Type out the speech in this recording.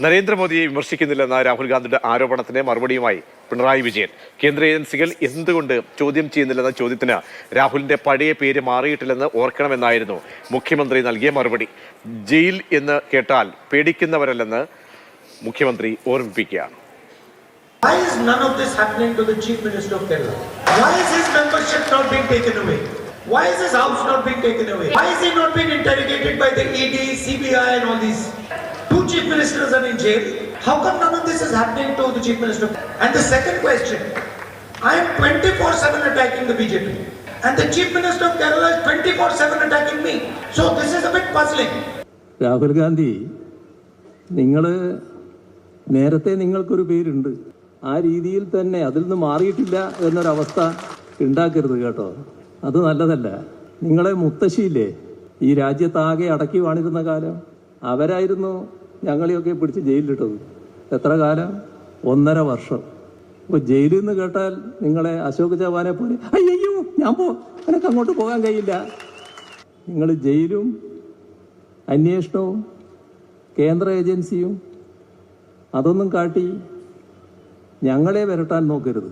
നരേന്ദ്രമോദിയെ വിമർശിക്കുന്നില്ലെന്ന രാഹുൽ ഗാന്ധിയുടെ ആരോപണത്തിന് മറുപടിയുമായി പിണറായി വിജയൻ. കേന്ദ്ര ഏജൻസികൾ എന്തുകൊണ്ട് ചോദ്യം ചെയ്യുന്നില്ലെന്ന ചോദ്യത്തിന് രാഹുലിന്റെ പഴയ പേര് മാറിയിട്ടില്ലെന്ന് ഓർക്കണമെന്നായിരുന്നു മുഖ്യമന്ത്രി നൽകിയ മറുപടി. ജയിൽ എന്ന് കേട്ടാൽ പേടിക്കുന്നവരല്ലെന്ന് മുഖ്യമന്ത്രി ഓർമ്മിപ്പിക്കുകയാണ്. Why is none of this happening to the Chief Minister of Kerala? Why is his membership not being taken away? Why is his house not being taken away? Why is he not being interrogated by the ED, CBI and all these? Two chief ministers are in jail. How come none of this is happening to the chief minister? And the second question, I am 24/7 attacking the BJP. And the chief minister of Kerala is 24/7 attacking me. So this is a bit puzzling. Rahul Gandhi, നേരത്തെ നിങ്ങൾക്കൊരു പേരുണ്ട്. ആ രീതിയിൽ തന്നെ അതിൽ നിന്ന് മാറിയിട്ടില്ല എന്നൊരവസ്ഥ ഉണ്ടാക്കരുത് കേട്ടോ. അത് നല്ലതല്ല. നിങ്ങളെ മുത്തശ്ശിയില്ലേ ഈ രാജ്യത്താകെ അടക്കി വാണിരുന്ന കാലം, അവരായിരുന്നു ഞങ്ങളെയൊക്കെ പിടിച്ച് ജയിലിലിട്ടത്. എത്ര കാലം? 1.5 വർഷം. ഇപ്പോൾ ജയിലിൽ നിന്ന് കേട്ടാൽ നിങ്ങളെ അശോക് ചവാനെ പോലെ അയ്യോ എനിക്ക് അങ്ങോട്ട് പോകാൻ കഴിയില്ല. നിങ്ങൾ ജയിലും അന്വേഷണവും കേന്ദ്ര ഏജൻസിയും അതൊന്നും കാട്ടി ഞങ്ങളെ വരട്ടാൻ നോക്കരുത്.